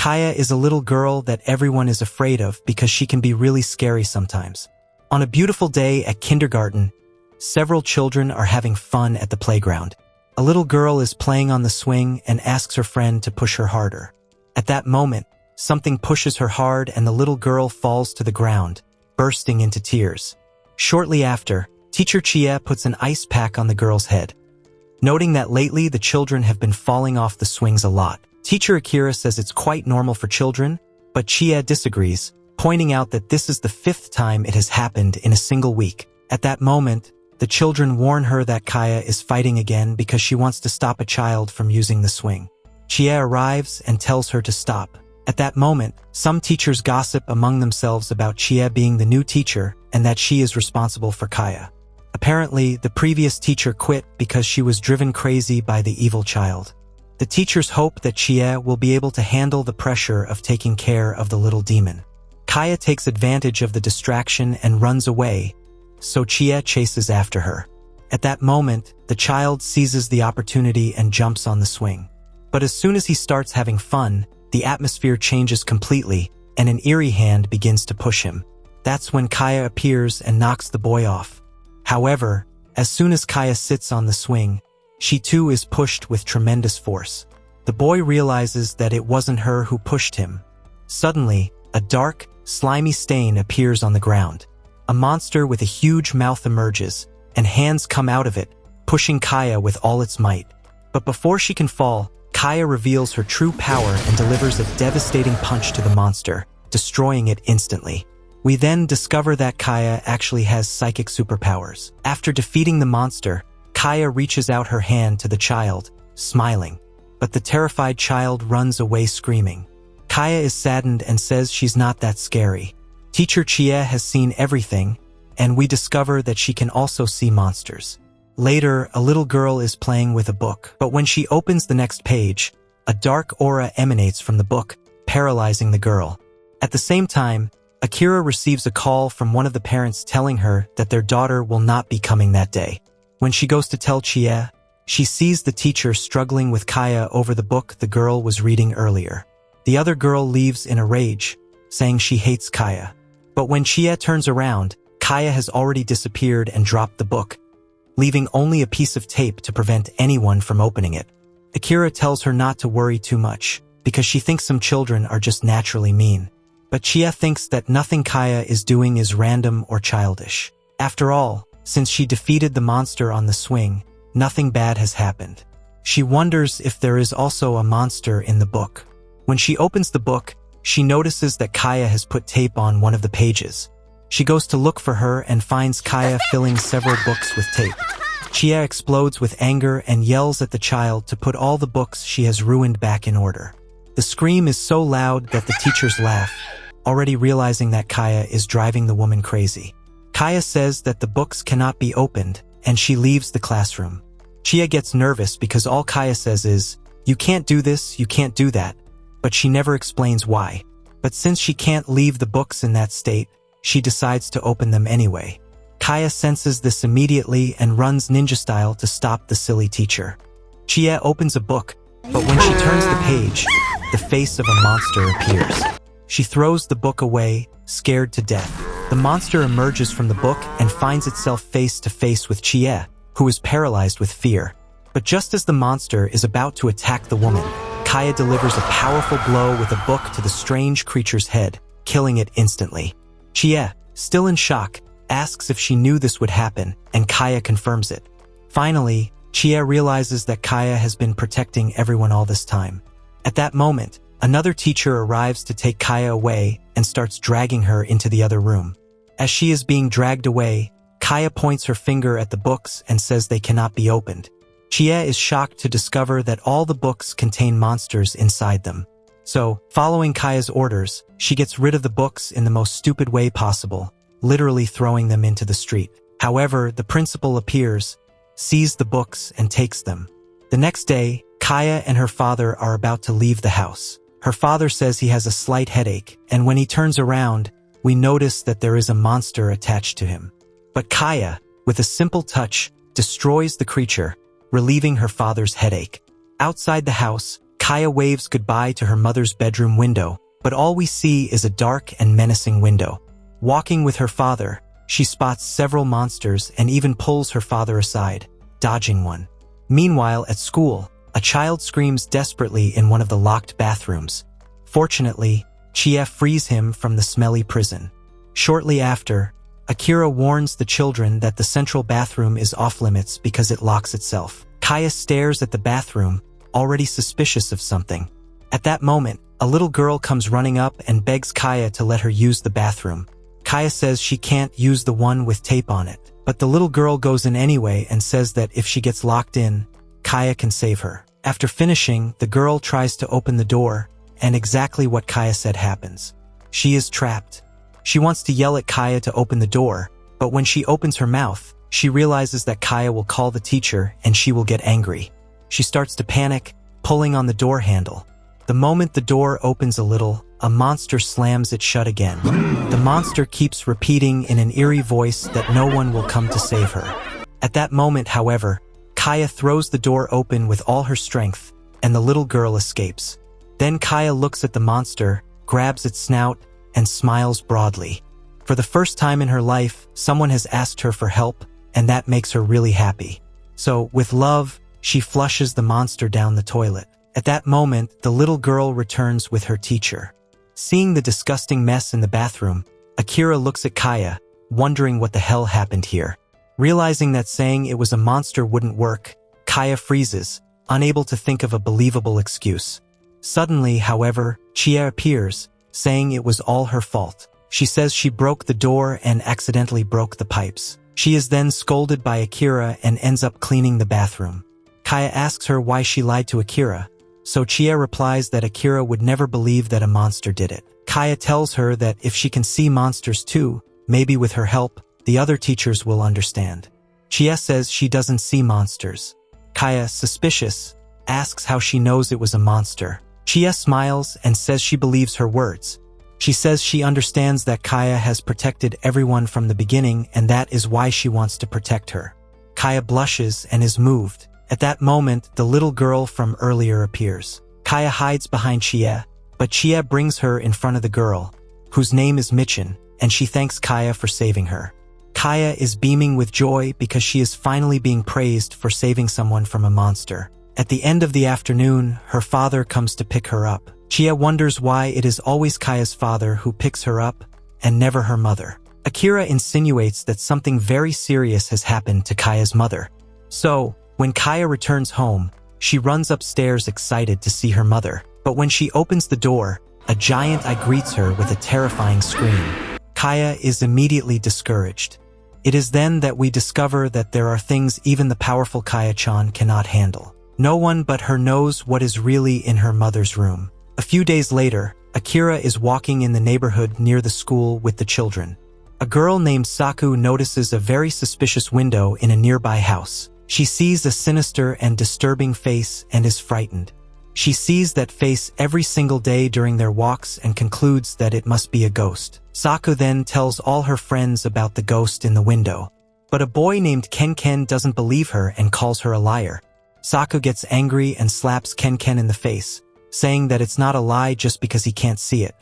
Kaya is a little girl that everyone is afraid of because she can be really scary sometimes. On a beautiful day at kindergarten, several children are having fun at the playground. A little girl is playing on the swing and asks her friend to push her harder. At that moment, something pushes her hard and the little girl falls to the ground, bursting into tears. Shortly after, Teacher Chia puts an ice pack on the girl's head. Noting that lately the children have been falling off the swings a lot, Teacher Akira says it's quite normal for children, but Chia disagrees, pointing out that this is the 5th time it has happened in a single week. At that moment, the children warn her that Kaya is fighting again because she wants to stop a child from using the swing. Chia arrives and tells her to stop. At that moment, some teachers gossip among themselves about Chia being the new teacher and that she is responsible for Kaya. Apparently, the previous teacher quit because she was driven crazy by the evil child. The teachers hope that Chia will be able to handle the pressure of taking care of the little demon. Kaya takes advantage of the distraction and runs away, so Chia chases after her. At that moment, the child seizes the opportunity and jumps on the swing. But as soon as he starts having fun, the atmosphere changes completely, and an eerie hand begins to push him. That's when Kaya appears and knocks the boy off. However, as soon as Kaya sits on the swing, she too is pushed with tremendous force. The boy realizes that it wasn't her who pushed him. Suddenly, a dark, slimy stain appears on the ground. A monster with a huge mouth emerges, and hands come out of it, pushing Kaya with all its might. But before she can fall, Kaya reveals her true power and delivers a devastating punch to the monster, destroying it instantly. We then discover that Kaya actually has psychic superpowers. After defeating the monster, Kaya reaches out her hand to the child, smiling. But the terrified child runs away screaming. Kaya is saddened and says she's not that scary. Teacher Chia has seen everything, and we discover that she can also see monsters. Later, a little girl is playing with a book, but when she opens the next page, a dark aura emanates from the book, paralyzing the girl. At the same time, Akira receives a call from one of the parents telling her that their daughter will not be coming that day. When she goes to tell Chia, she sees the teacher struggling with Kaya over the book the girl was reading earlier. The other girl leaves in a rage, saying she hates Kaya. But when Chia turns around, Kaya has already disappeared and dropped the book, leaving only a piece of tape to prevent anyone from opening it. Akira tells her not to worry too much, because she thinks some children are just naturally mean. But Chia thinks that nothing Kaya is doing is random or childish. After all, since she defeated the monster on the swing, nothing bad has happened. She wonders if there is also a monster in the book. When she opens the book, she notices that Kaya has put tape on one of the pages. She goes to look for her and finds Kaya filling several books with tape. Chia explodes with anger and yells at the child to put all the books she has ruined back in order. The scream is so loud that the teachers laugh, already realizing that Kaya is driving the woman crazy. Kaya says that the books cannot be opened, and she leaves the classroom. Chia gets nervous because all Kaya says is, "You can't do this, you can't do that," but she never explains why. But since she can't leave the books in that state, she decides to open them anyway. Kaya senses this immediately and runs ninja style to stop the silly teacher. Chia opens a book, but when she turns the page, the face of a monster appears. She throws the book away, scared to death. The monster emerges from the book and finds itself face to face with Chia, who is paralyzed with fear. But just as the monster is about to attack the woman, Kaya delivers a powerful blow with a book to the strange creature's head, killing it instantly. Chia, still in shock, asks if she knew this would happen, and Kaya confirms it. Finally, Chia realizes that Kaya has been protecting everyone all this time. At that moment, another teacher arrives to take Kaya away and starts dragging her into the other room. As she is being dragged away, Kaya points her finger at the books and says they cannot be opened. Chia is shocked to discover that all the books contain monsters inside them. So, following Kaya's orders, she gets rid of the books in the most stupid way possible, literally throwing them into the street. However, the principal appears, sees the books, and takes them. The next day, Kaya and her father are about to leave the house. Her father says he has a slight headache, and when he turns around, we notice that there is a monster attached to him. But Kaya, with a simple touch, destroys the creature, relieving her father's headache. Outside the house, Kaya waves goodbye to her mother's bedroom window, but all we see is a dark and menacing window. Walking with her father, she spots several monsters and even pulls her father aside, dodging one. Meanwhile, at school, a child screams desperately in one of the locked bathrooms. Fortunately, Chie frees him from the smelly prison. Shortly after, Akira warns the children that the central bathroom is off-limits because it locks itself. Kaya stares at the bathroom, already suspicious of something. At that moment, a little girl comes running up and begs Kaya to let her use the bathroom. Kaya says she can't use the one with tape on it, but the little girl goes in anyway and says that if she gets locked in, Kaya can save her. After finishing, the girl tries to open the door, and exactly what Kaya said happens. She is trapped. She wants to yell at Kaya to open the door, but when she opens her mouth, she realizes that Kaya will call the teacher and she will get angry. She starts to panic, pulling on the door handle. The moment the door opens a little, a monster slams it shut again. The monster keeps repeating in an eerie voice that no one will come to save her. At that moment, however, Kaya throws the door open with all her strength, and the little girl escapes. Then Kaya looks at the monster, grabs its snout, and smiles broadly. For the first time in her life, someone has asked her for help, and that makes her really happy. So, with love, she flushes the monster down the toilet. At that moment, the little girl returns with her teacher. Seeing the disgusting mess in the bathroom, Akira looks at Kaya, wondering what the hell happened here. Realizing that saying it was a monster wouldn't work, Kaya freezes, unable to think of a believable excuse. Suddenly, however, Chie appears, saying it was all her fault. She says she broke the door and accidentally broke the pipes. She is then scolded by Akira and ends up cleaning the bathroom. Kaya asks her why she lied to Akira, so Chie replies that Akira would never believe that a monster did it. Kaya tells her that if she can see monsters too, maybe with her help, the other teachers will understand. Chie says she doesn't see monsters. Kaya, suspicious, asks how she knows it was a monster. Chie smiles and says she believes her words. She says she understands that Kaya has protected everyone from the beginning and that is why she wants to protect her. Kaya blushes and is moved. At that moment, the little girl from earlier appears. Kaya hides behind Chie, but Chie brings her in front of the girl, whose name is Michin, and she thanks Kaya for saving her. Kaya is beaming with joy because she is finally being praised for saving someone from a monster. At the end of the afternoon, her father comes to pick her up. Chie wonders why it is always Kaya's father who picks her up, and never her mother. Akira insinuates that something very serious has happened to Kaya's mother. So, when Kaya returns home, she runs upstairs excited to see her mother. But when she opens the door, a giant eye greets her with a terrifying scream. Kaya is immediately discouraged. It is then that we discover that there are things even the powerful Kaya-chan cannot handle. No one but her knows what is really in her mother's room. A few days later, Akira is walking in the neighborhood near the school with the children. A girl named Saku notices a very suspicious window in a nearby house. She sees a sinister and disturbing face and is frightened. She sees that face every single day during their walks and concludes that it must be a ghost. Saku then tells all her friends about the ghost in the window. But a boy named Ken doesn't believe her and calls her a liar. Saku gets angry and slaps Ken in the face, saying that it's not a lie just because he can't see it.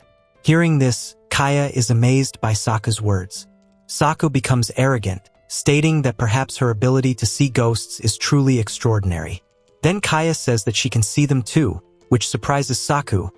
Hearing this, Kaya is amazed by Saku's words. Saku becomes arrogant, stating that perhaps her ability to see ghosts is truly extraordinary. Then Kaya says that she can see them too, which surprises Saku,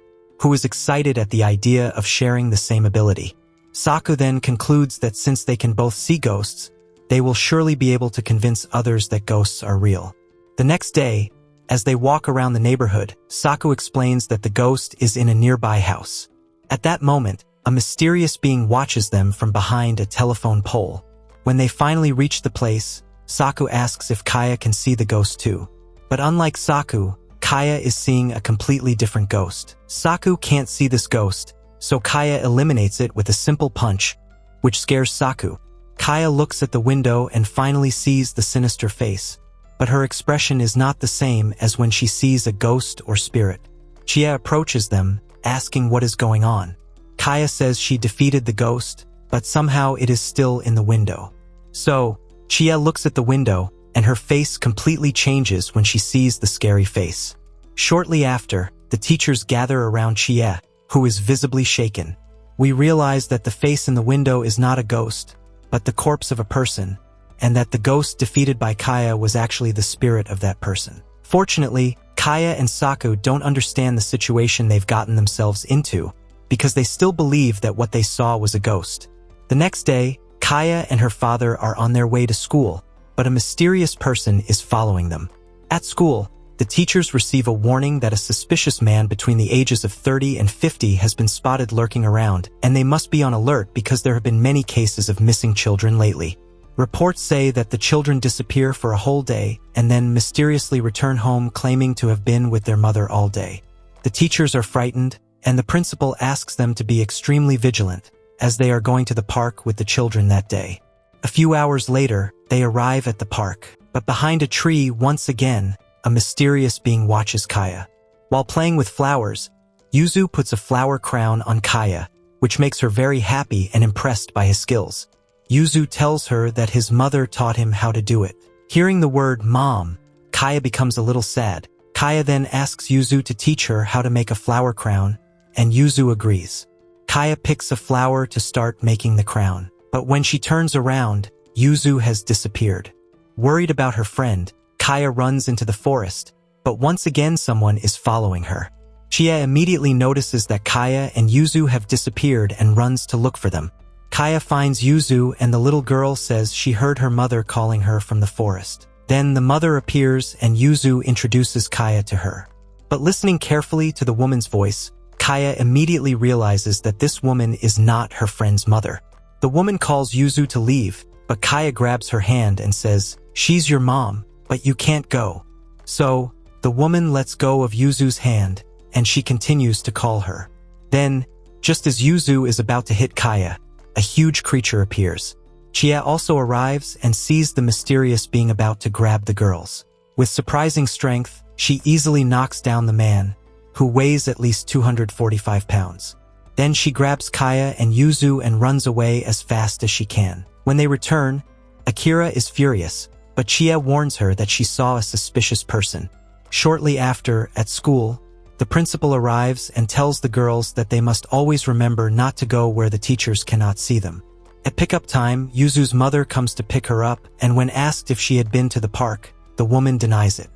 who is excited at the idea of sharing the same ability. Saku then concludes that since they can both see ghosts, they will surely be able to convince others that ghosts are real. The next day, as they walk around the neighborhood, Saku explains that the ghost is in a nearby house. At that moment, a mysterious being watches them from behind a telephone pole. When they finally reach the place, Saku asks if Kaya can see the ghost too. But unlike Saku, Kaya is seeing a completely different ghost. Saku can't see this ghost, so Kaya eliminates it with a simple punch, which scares Saku. Kaya looks at the window and finally sees the sinister face. But her expression is not the same as when she sees a ghost or spirit. Chie approaches them, asking what is going on. Kaya says she defeated the ghost, but somehow it is still in the window. So, Chie looks at the window, and her face completely changes when she sees the scary face. Shortly after, the teachers gather around Chie, who is visibly shaken. We realize that the face in the window is not a ghost, but the corpse of a person, and that the ghost defeated by Kaya was actually the spirit of that person. Fortunately, Kaya and Saku don't understand the situation they've gotten themselves into, because they still believe that what they saw was a ghost. The next day, Kaya and her father are on their way to school, but a mysterious person is following them. At school, the teachers receive a warning that a suspicious man between the ages of 30 and 50 has been spotted lurking around, and they must be on alert because there have been many cases of missing children lately. Reports say that the children disappear for a whole day and then mysteriously return home claiming to have been with their mother all day. The teachers are frightened, and the principal asks them to be extremely vigilant, as they are going to the park with the children that day. A few hours later, they arrive at the park, but behind a tree once again, a mysterious being watches Kaya. While playing with flowers, Yuzu puts a flower crown on Kaya, which makes her very happy and impressed by his skills. Yuzu tells her that his mother taught him how to do it. Hearing the word mom, Kaya becomes a little sad. Kaya then asks Yuzu to teach her how to make a flower crown, and Yuzu agrees. Kaya picks a flower to start making the crown, but when she turns around, Yuzu has disappeared. Worried about her friend, Kaya runs into the forest, but once again someone is following her. Chie immediately notices that Kaya and Yuzu have disappeared and runs to look for them. Kaya finds Yuzu and the little girl says she heard her mother calling her from the forest. Then the mother appears and Yuzu introduces Kaya to her. But listening carefully to the woman's voice, Kaya immediately realizes that this woman is not her friend's mother. The woman calls Yuzu to leave, but Kaya grabs her hand and says, "She's your mom, but you can't go." So, the woman lets go of Yuzu's hand, and she continues to call her. Then, just as Yuzu is about to hit Kaya, a huge creature appears. Chie also arrives and sees the mysterious being about to grab the girls. With surprising strength, she easily knocks down the man, who weighs at least 245 pounds. Then she grabs Kaya and Yuzu and runs away as fast as she can. When they return, Akira is furious, but Chie warns her that she saw a suspicious person. Shortly after, at school, the principal arrives and tells the girls that they must always remember not to go where the teachers cannot see them. At pickup time, Yuzu's mother comes to pick her up, and when asked if she had been to the park, the woman denies it.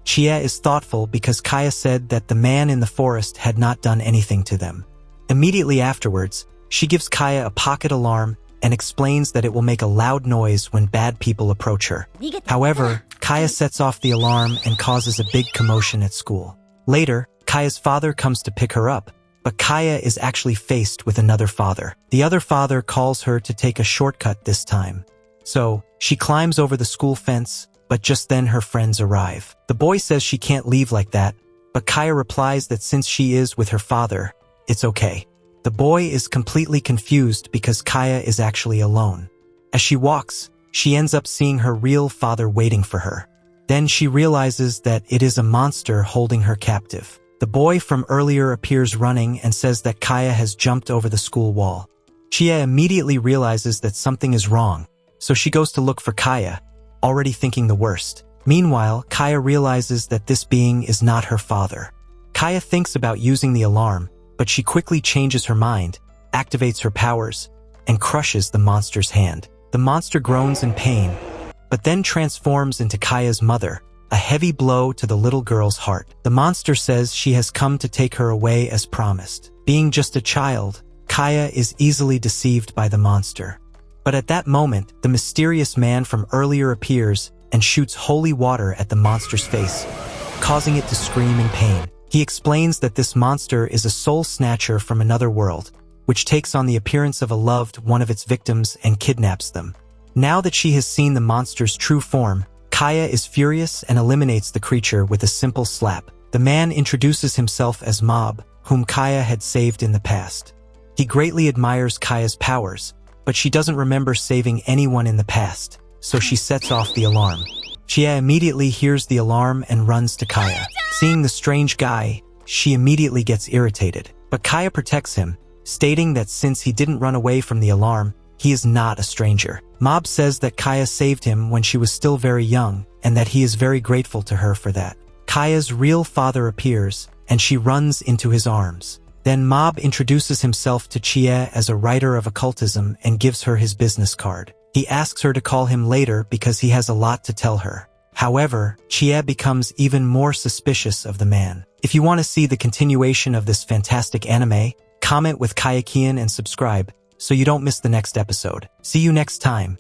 Chie is thoughtful because Kaya said that the man in the forest had not done anything to them. Immediately afterwards, she gives Kaya a pocket alarm and explains that it will make a loud noise when bad people approach her. However, Kaya sets off the alarm and causes a big commotion at school. Later, Kaya's father comes to pick her up, but Kaya is actually faced with another father. The other father calls her to take a shortcut this time. So, she climbs over the school fence, but just then her friends arrive. The boy says she can't leave like that, but Kaya replies that since she is with her father, it's okay. The boy is completely confused because Kaya is actually alone. As she walks, she ends up seeing her real father waiting for her. Then she realizes that it is a monster holding her captive. The boy from earlier appears running and says that Kaya has jumped over the school wall. Chie immediately realizes that something is wrong, so she goes to look for Kaya, already thinking the worst. Meanwhile, Kaya realizes that this being is not her father. Kaya thinks about using the alarm, but she quickly changes her mind, activates her powers, and crushes the monster's hand. The monster groans in pain, but then transforms into Kaya's mother, a heavy blow to the little girl's heart. The monster says she has come to take her away as promised. Being just a child, Kaya is easily deceived by the monster. But at that moment, the mysterious man from earlier appears and shoots holy water at the monster's face, causing it to scream in pain. He explains that this monster is a soul snatcher from another world, which takes on the appearance of a loved one of its victims and kidnaps them. Now that she has seen the monster's true form, Kaya is furious and eliminates the creature with a simple slap. The man introduces himself as Mob, whom Kaya had saved in the past. He greatly admires Kaya's powers, but she doesn't remember saving anyone in the past, so she sets off the alarm. Chie immediately hears the alarm and runs to Kaya. Seeing the strange guy, she immediately gets irritated, but Kaya protects him, stating that since he didn't run away from the alarm, he is not a stranger. Mob says that Kaya saved him when she was still very young, and that he is very grateful to her for that. Kaya's real father appears, and she runs into his arms. Then Mob introduces himself to Chie as a writer of occultism and gives her his business card. He asks her to call him later because he has a lot to tell her. However, Chie becomes even more suspicious of the man. If you want to see the continuation of this fantastic anime, comment with Kayakian and subscribe so you don't miss the next episode. See you next time.